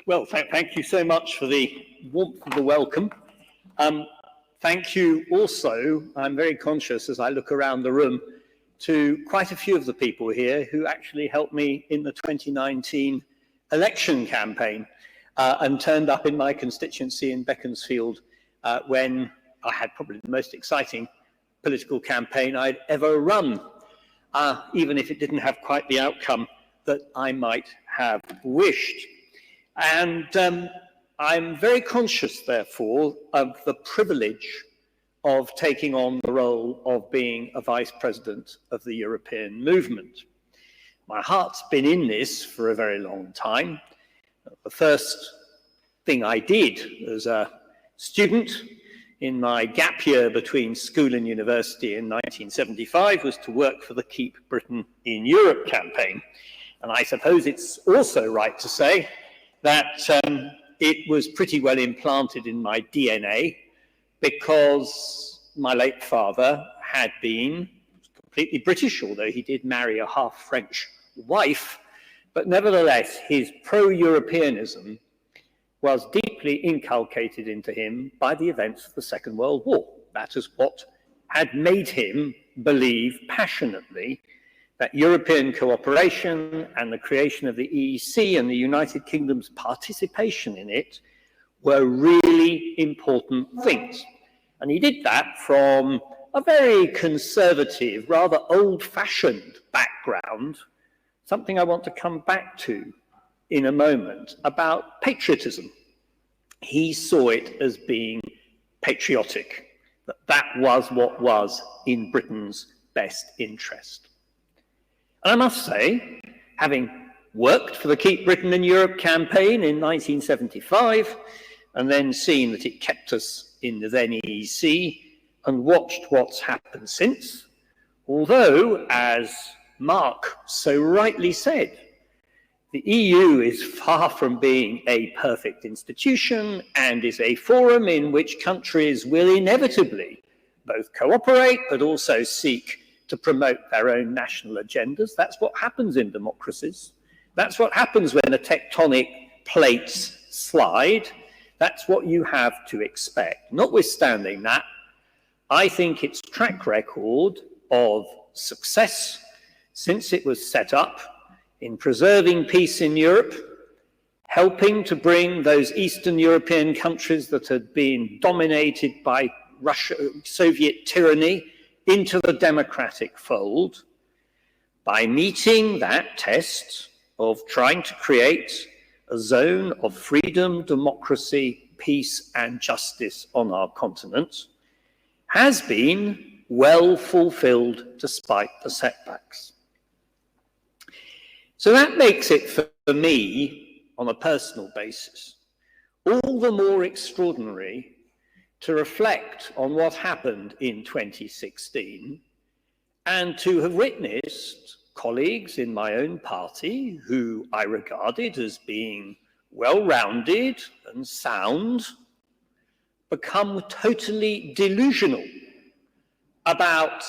Well, thank you so much for the warmth of the welcome. Thank you also, I'm very conscious as I look around the room, to quite a few of the people here who actually helped me in the 2019 election campaign and turned up in my constituency in Beaconsfield when I had probably the most exciting political campaign I'd ever run, even if it didn't have quite the outcome that I might have wished. And I'm very conscious, therefore, of the privilege of taking on the role of being a vice president of the European movement. My heart's been in this for a very long time. The first thing I did as a student in my gap year between school and university in 1975 was to work for the Keep Britain in Europe campaign. And I suppose it's also right to say that it was pretty well implanted in my DNA because my late father had been completely British, although he did marry a half-French wife, but nevertheless his pro-Europeanism was deeply inculcated into him by the events of the Second World War. That is what had made him believe passionately that European cooperation and the creation of the EEC and the United Kingdom's participation in it were really important things. And he did that from a very conservative, rather old-fashioned background, something I want to come back to in a moment, about patriotism. He saw it as being patriotic, that was what was in Britain's best interest. And I must say, having worked for the Keep Britain in Europe campaign in 1975, and then seen that it kept us in the then EEC, and watched what's happened since, although, as Mark so rightly said, the EU is far from being a perfect institution and is a forum in which countries will inevitably both cooperate but also seek to promote their own national agendas. That's what happens in democracies. That's what happens when the tectonic plates slide. That's what you have to expect. Notwithstanding that, I think its track record of success since it was set up in preserving peace in Europe, helping to bring those Eastern European countries that had been dominated by Soviet tyranny into the democratic fold, by meeting that test of trying to create a zone of freedom, democracy, peace, and justice on our continent, has been well fulfilled despite the setbacks. So that makes it for me, on a personal basis, all the more extraordinary to reflect on what happened in 2016 and to have witnessed colleagues in my own party who I regarded as being well-rounded and sound become totally delusional about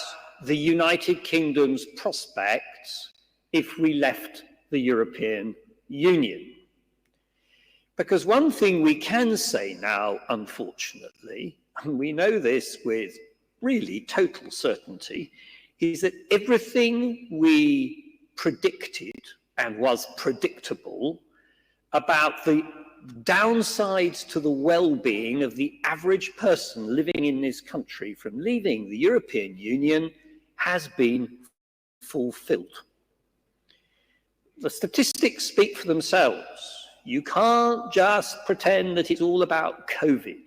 the United Kingdom's prospects if we left the European Union. Because one thing we can say now, unfortunately, and we know this with really total certainty, is that everything we predicted and was predictable about the downsides to the well-being of the average person living in this country from leaving the European Union has been fulfilled. The statistics speak for themselves. You can't just pretend that it's all about COVID.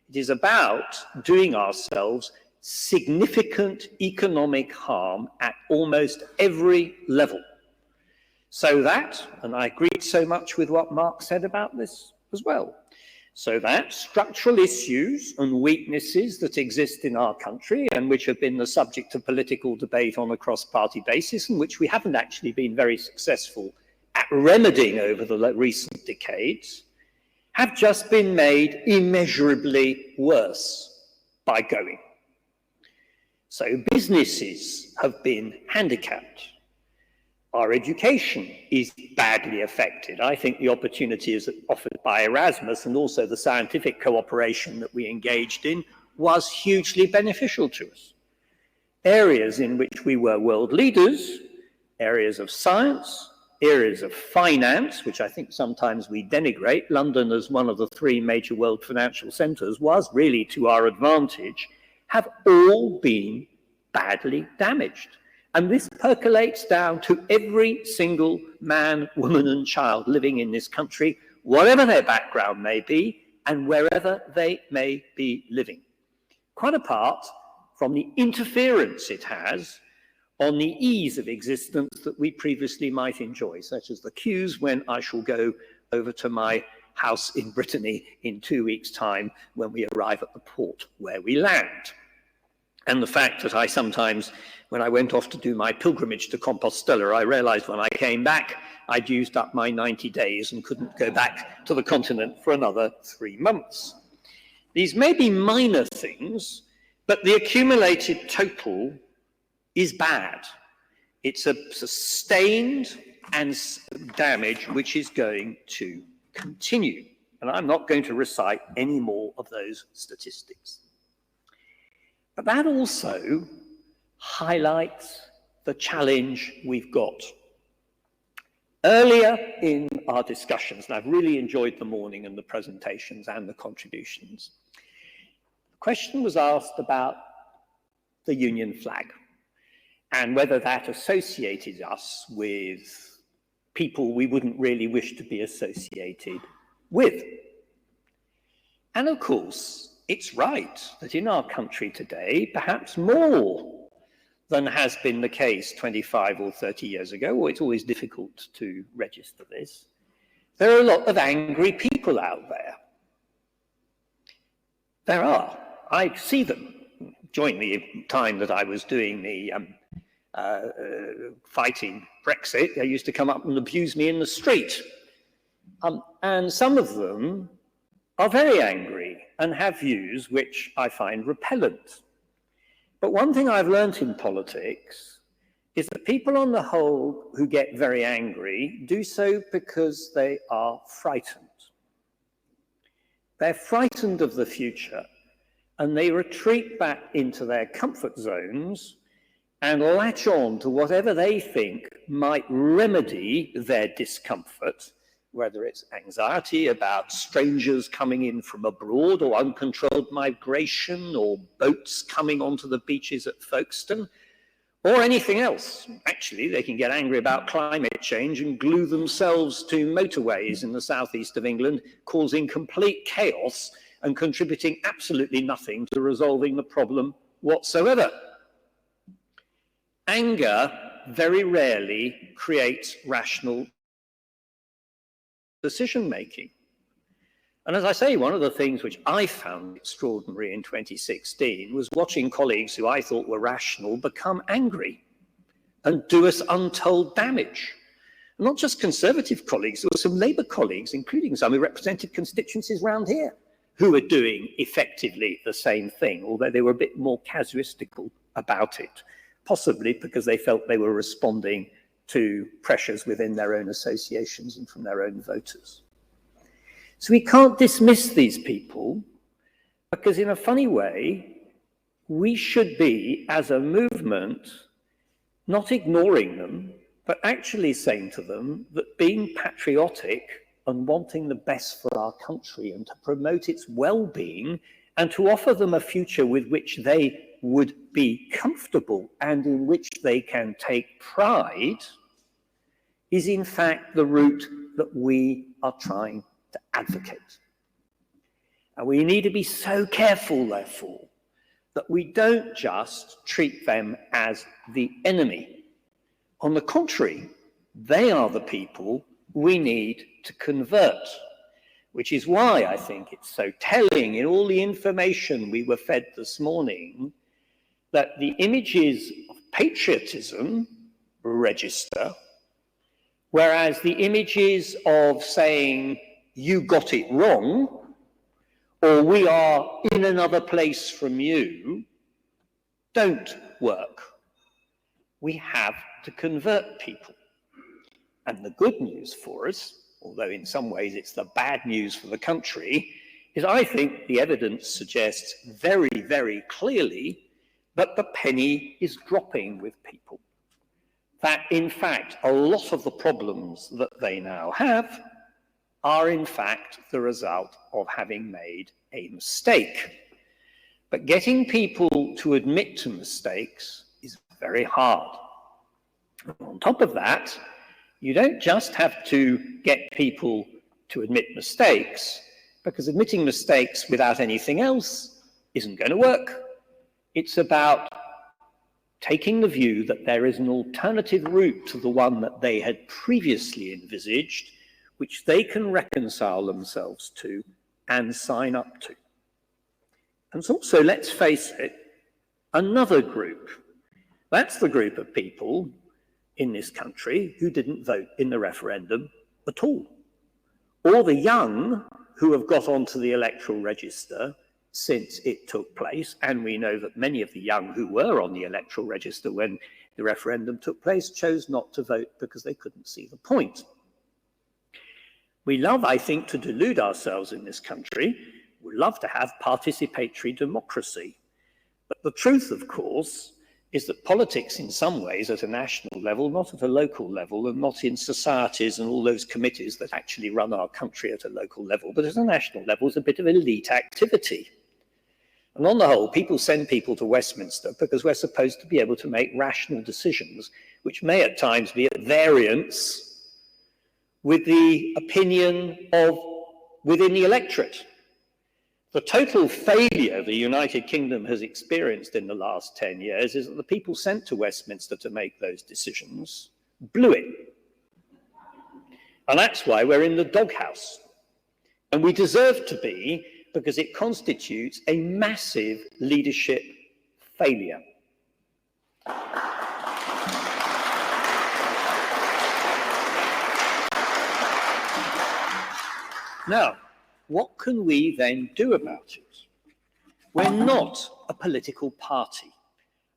It is about doing ourselves significant economic harm at almost every level. So that, and I agreed so much with what Mark said about this as well, so that structural issues and weaknesses that exist in our country and which have been the subject of political debate on a cross-party basis and which we haven't actually been very successful at remedying over the recent decades, have just been made immeasurably worse by going. So businesses have been handicapped. Our education is badly affected. I think the opportunities offered by Erasmus and also the scientific cooperation that we engaged in was hugely beneficial to us. Areas in which we were world leaders, areas of science, areas of finance, which I think sometimes we denigrate. London as one of the three major world financial centres was really to our advantage, have all been badly damaged. And this percolates down to every single man, woman and child living in this country, whatever their background may be and wherever they may be living. Quite apart from the interference it has on the ease of existence that we previously might enjoy, such as the queues when I shall go over to my house in Brittany in 2 weeks' time when we arrive at the port where we land. And the fact that I sometimes, when I went off to do my pilgrimage to Compostela, I realized when I came back, I'd used up my 90 days and couldn't go back to the continent for another 3 months. These may be minor things, but the accumulated total is bad. It's a sustained and damage which is going to continue. And I'm not going to recite any more of those statistics. But that also highlights the challenge we've got. Earlier in our discussions, and I've really enjoyed the morning and the presentations and the contributions, the question was asked about the Union flag and whether that associated us with people we wouldn't really wish to be associated with. And of course, it's right that in our country today, perhaps more than has been the case 25 or 30 years ago, or it's always difficult to register this, there are a lot of angry people out there. There are. I see them. During the time that I was doing the fighting Brexit, they used to come up and abuse me in the street. And some of them are very angry and have views which I find repellent. But one thing I've learnt in politics is that people on the whole who get very angry do so because they are frightened. They're frightened of the future and they retreat back into their comfort zones and latch on to whatever they think might remedy their discomfort, whether it's anxiety about strangers coming in from abroad or uncontrolled migration or boats coming onto the beaches at Folkestone or anything else. Actually, they can get angry about climate change and glue themselves to motorways in the southeast of England, causing complete chaos and contributing absolutely nothing to resolving the problem whatsoever. Anger very rarely creates rational decision-making. And as I say, one of the things which I found extraordinary in 2016 was watching colleagues who I thought were rational become angry and do us untold damage. And not just Conservative colleagues, there were some Labour colleagues, including some who represented constituencies around here, who were doing effectively the same thing, although they were a bit more casuistical about it, possibly because they felt they were responding to pressures within their own associations and from their own voters. So we can't dismiss these people because in a funny way, we should be, as a movement, not ignoring them, but actually saying to them that being patriotic and wanting the best for our country and to promote its well-being and to offer them a future with which they would be comfortable and in which they can take pride is in fact the route that we are trying to advocate. And we need to be so careful, therefore, that we don't just treat them as the enemy. On the contrary, they are the people we need to convert, which is why I think it's so telling in all the information we were fed this morning that the images of patriotism register, whereas the images of saying, you got it wrong, or we are in another place from you, don't work. We have to convert people. And the good news for us, although in some ways it's the bad news for the country, is I think the evidence suggests very, very clearly that the penny is dropping with people. That in fact, a lot of the problems that they now have are in fact the result of having made a mistake. But getting people to admit to mistakes is very hard. On top of that, you don't just have to get people to admit mistakes, because admitting mistakes without anything else isn't going to work. It's about taking the view that there is an alternative route to the one that they had previously envisaged, which they can reconcile themselves to and sign up to. And also, let's face it, another group. That's the group of people in this country who didn't vote in the referendum at all, or the young who have got onto the electoral register since it took place. And we know that many of the young who were on the electoral register when the referendum took place chose not to vote because they couldn't see the point. We love, I think, to delude ourselves in this country. We love to have participatory democracy. But the truth, of course, is that politics in some ways at a national level, not at a local level, and not in societies and all those committees that actually run our country at a local level, but at a national level is a bit of elite activity. And on the whole, people send people to Westminster because we're supposed to be able to make rational decisions, which may at times be at variance with the opinion of within the electorate. The total failure the United Kingdom has experienced in the last 10 years is that the people sent to Westminster to make those decisions blew it. And that's why we're in the doghouse. And we deserve to be, because it constitutes a massive leadership failure. Now, what can we then do about it? We're not a political party.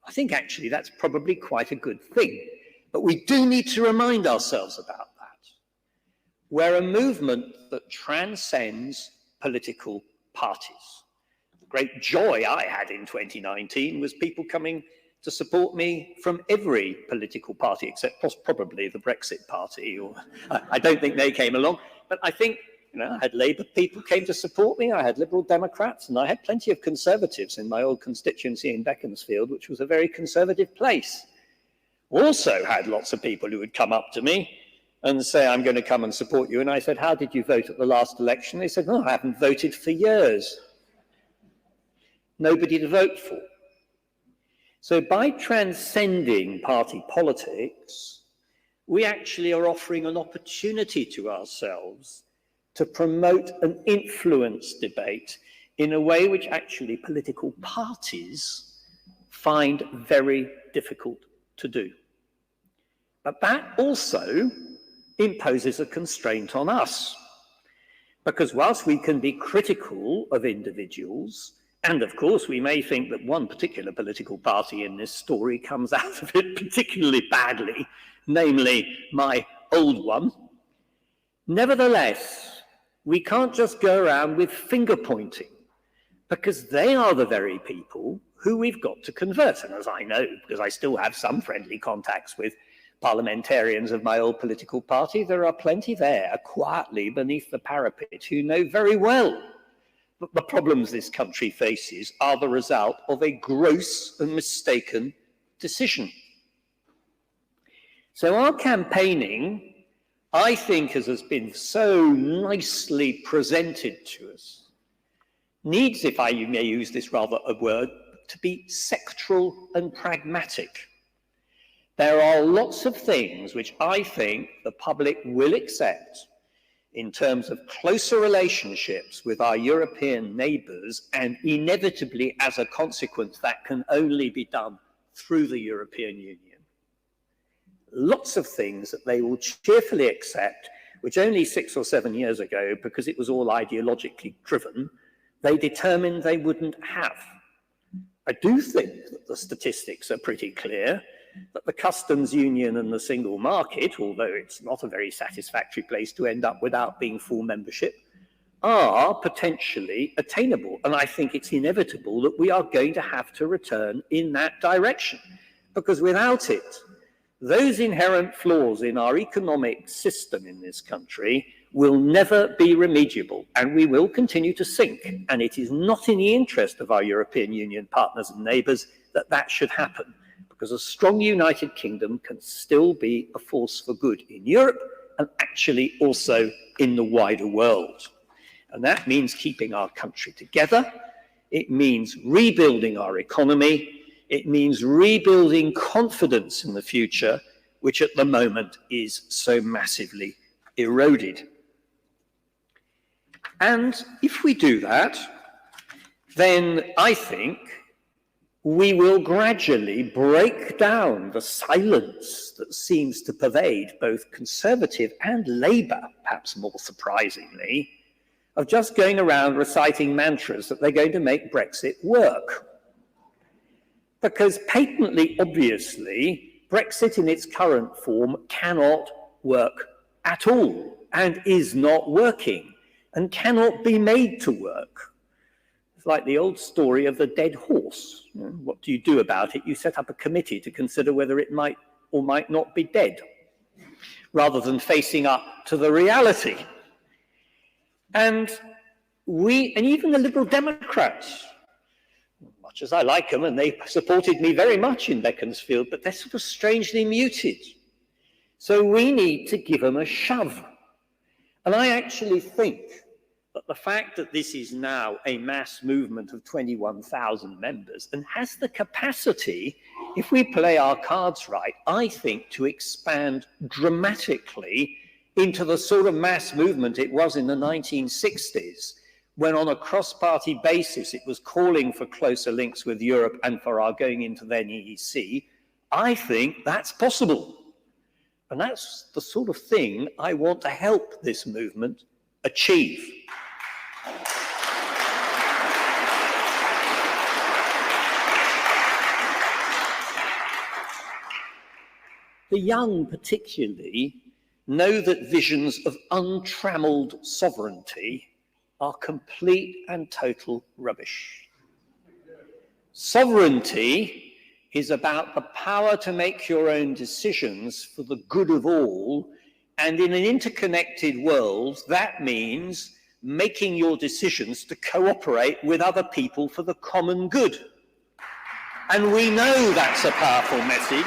I think actually that's probably quite a good thing, but we do need to remind ourselves about that. We're a movement that transcends political parties. The great joy I had in 2019 was people coming to support me from every political party, except probably the Brexit party, or I don't think they came along, but I think I had Labour people came to support me, I had Liberal Democrats, and I had plenty of Conservatives in my old constituency in Beaconsfield, which was a very conservative place. Also had lots of people who would come up to me and say, I'm going to come and support you. And I said, how did you vote at the last election? They said, no, I haven't voted for years. Nobody to vote for. So by transcending party politics, we actually are offering an opportunity to ourselves to promote and influence debate in a way which actually political parties find very difficult to do. But that also imposes a constraint on us, because whilst we can be critical of individuals, and of course we may think that one particular political party in this story comes out of it particularly badly, namely my old one, nevertheless, we can't just go around with finger pointing, because they are the very people who we've got to convert. And as I know, because I still have some friendly contacts with parliamentarians of my old political party, there are plenty there quietly beneath the parapet who know very well that the problems this country faces are the result of a gross and mistaken decision. So our campaigning, I think, as has been so nicely presented to us, needs, if I may use this rather a word, to be sectoral and pragmatic. There are lots of things which I think the public will accept in terms of closer relationships with our European neighbours, and inevitably, as a consequence, that can only be done through the European Union. Lots of things that they will cheerfully accept, which only 6 or 7 years ago, because it was all ideologically driven, they determined they wouldn't have. I do think that the statistics are pretty clear that the customs union and the single market, although it's not a very satisfactory place to end up without being full membership, are potentially attainable. And I think it's inevitable that we are going to have to return in that direction, because without it, those inherent flaws in our economic system in this country will never be remediable, and we will continue to sink. And it is not in the interest of our European Union partners and neighbours that that should happen, because a strong United Kingdom can still be a force for good in Europe and actually also in the wider world. And that means keeping our country together. It means rebuilding our economy. It means rebuilding confidence in the future, which at the moment is so massively eroded. And if we do that, then I think we will gradually break down the silence that seems to pervade both Conservative and Labour, perhaps more surprisingly, of just going around reciting mantras that they're going to make Brexit work. Because patently, obviously, Brexit in its current form cannot work at all, and is not working, and cannot be made to work. It's like the old story of the dead horse. You know, what do you do about it? You set up a committee to consider whether it might or might not be dead, rather than facing up to the reality. And even the Liberal Democrats, much as I like them, and they supported me very much in Beaconsfield, but they're sort of strangely muted. So we need to give them a shove. And I actually think that the fact that this is now a mass movement of 21,000 members and has the capacity, if we play our cards right, I think, to expand dramatically into the sort of mass movement it was in the 1960s, when on a cross-party basis it was calling for closer links with Europe and for our going into the EEC. I think that's possible. And that's the sort of thing I want to help this movement achieve. The young particularly know that visions of untrammeled sovereignty are complete and total rubbish. Sovereignty is about the power to make your own decisions for the good of all, and in an interconnected world, that means making your decisions to cooperate with other people for the common good. And we know that's a powerful message,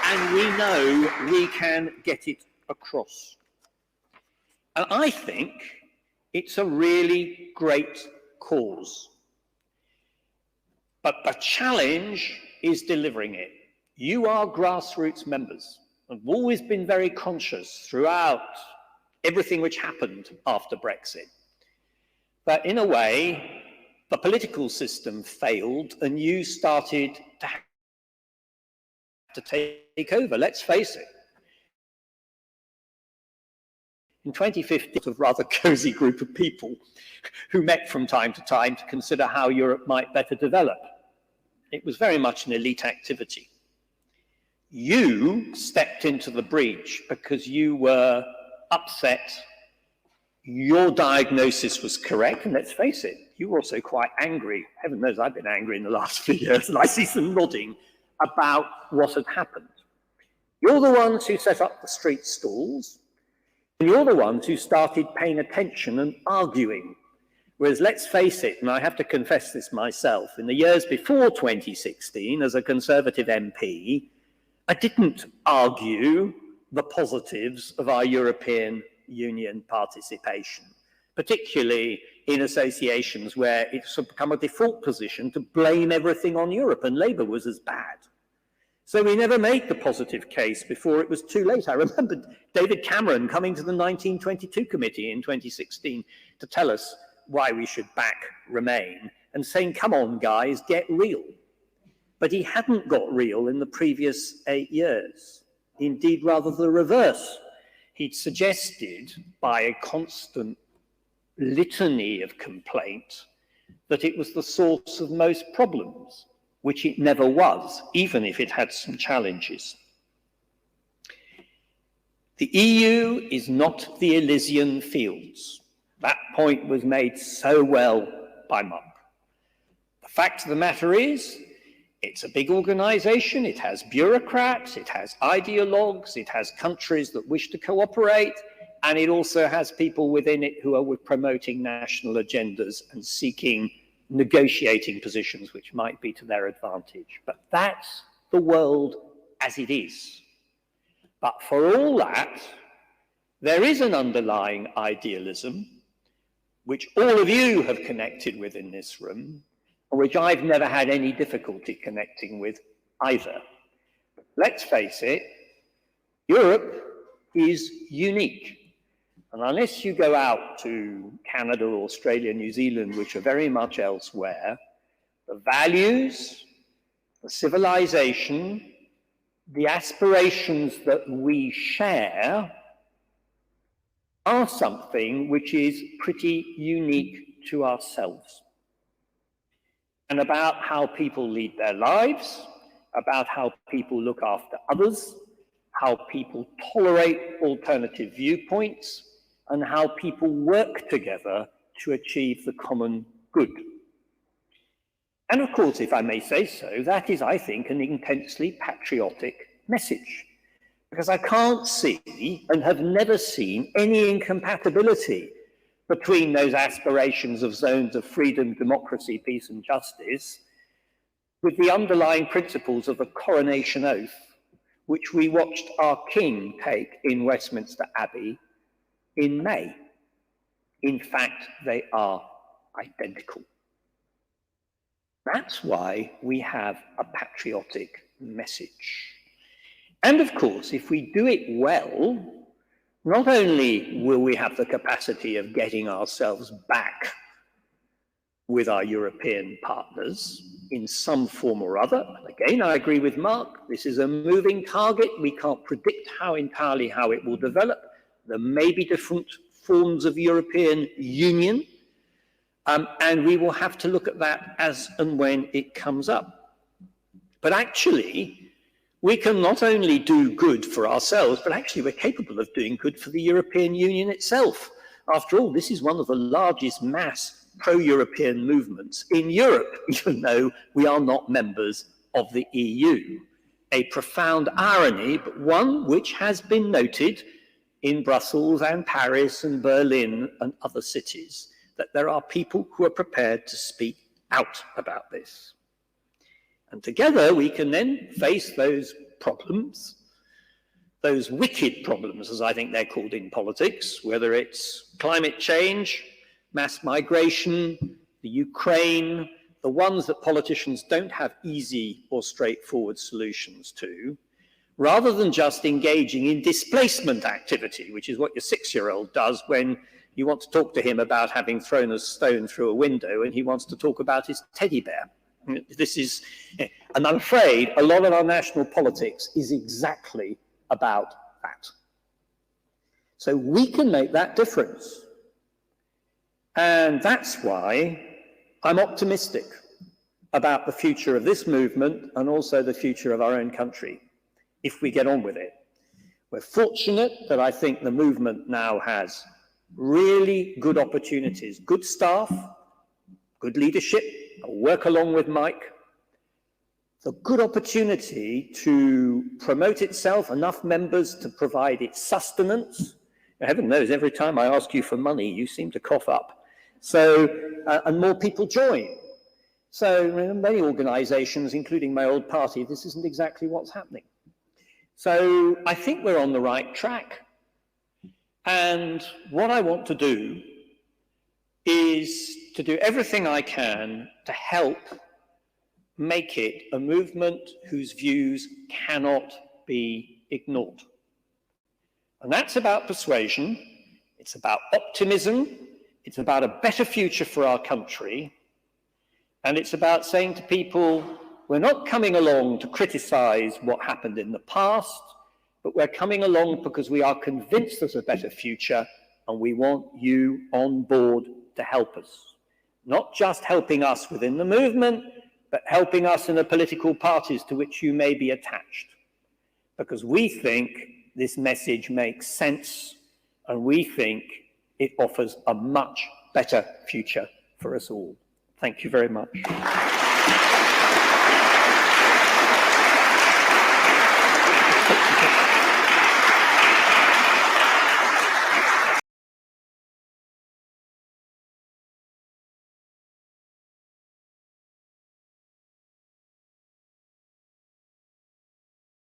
and we know we can get it across. And I think it's a really great cause. But the challenge is delivering it. You are grassroots members. I've always been very conscious throughout everything which happened after Brexit. But in a way, the political system failed and you started to have to take over. Let's face it. In 2015, a rather cozy group of people who met from time to time to consider how Europe might better develop. It was very much an elite activity. You stepped into the breach because you were upset. Your diagnosis was correct, and let's face it, you were also quite angry. Heaven knows I've been angry in the last few years, and I see some nodding about what had happened. You're the ones who set up the street stalls, and you're the ones who started paying attention and arguing. Whereas, let's face it, and I have to confess this myself, in the years before 2016, as a Conservative MP, I didn't argue the positives of our European Union participation, particularly in associations where it's become a default position to blame everything on Europe, and Labour was as bad. So we never made the positive case before it was too late. I remember David Cameron coming to the 1922 committee in 2016 to tell us why we should back Remain and saying, come on, guys, get real. But he hadn't got real in the previous 8 years. Indeed, rather the reverse. He'd suggested by a constant litany of complaint that it was the source of most problems. which it never was, even if it had some challenges. The EU is not the Elysian Fields. That point was made so well by Mark. The fact of the matter is, it's a big organization, it has bureaucrats, it has ideologues, it has countries that wish to cooperate, and it also has people within it who are promoting national agendas and seeking negotiating positions which might be to their advantage. But that's the world as it is. But for all that, there is an underlying idealism which all of you have connected with in this room, and which I've never had any difficulty connecting with either. Let's face it, Europe is unique. And unless you go out to Canada, Australia, New Zealand, which are very much elsewhere, the values, the civilization, the aspirations that we share are something which is pretty unique to ourselves. And about how people lead their lives, about how people look after others, how people tolerate alternative viewpoints, and how people work together to achieve the common good. And of course, if I may say so, that is, I think, an intensely patriotic message, because I can't see and have never seen any incompatibility between those aspirations of zones of freedom, democracy, peace, and justice with the underlying principles of the coronation oath, which we watched our king take in Westminster Abbey in May. In fact, they are identical. That's why we have a patriotic message. And of course, if we do it well, not only will we have the capacity of getting ourselves back with our European partners in some form or other. Again, I agree with Mark, this is a moving target. We can't predict entirely how it will develop. There may be different forms of European Union, and we will have to look at that as and when it comes up. But actually, we can not only do good for ourselves, but actually we're capable of doing good for the European Union itself. After all, this is one of the largest mass pro-European movements in Europe, even though we are not members of the EU. A profound irony, but one which has been noted in Brussels and Paris and Berlin and other cities, that there are people who are prepared to speak out about this. And together we can then face those problems, those wicked problems, as I think they're called in politics, whether it's climate change, mass migration, the Ukraine, the ones that politicians don't have easy or straightforward solutions to, rather than just engaging in displacement activity, which is what your 6-year-old does when you want to talk to him about having thrown a stone through a window and he wants to talk about his teddy bear. This is, and I'm afraid a lot of our national politics is exactly about that. So we can make that difference. And that's why I'm optimistic about the future of this movement and also the future of our own country, if we get on with it. We're fortunate that I think the movement now has really good opportunities, good staff, good leadership, I'll work along with Mike, the good opportunity to promote itself, enough members to provide its sustenance. Heaven knows, every time I ask you for money, you seem to cough up. So, and more people join. So in many organizations, including my old party, this isn't exactly what's happening. So I think we're on the right track. And what I want to do is to do everything I can to help make it a movement whose views cannot be ignored. And that's about persuasion, it's about optimism, it's about a better future for our country, and it's about saying to people, we're not coming along to criticize what happened in the past, but we're coming along because we are convinced there's a better future, and we want you on board to help us. Not just helping us within the movement, but helping us in the political parties to which you may be attached, because we think this message makes sense and we think it offers a much better future for us all. Thank you very much.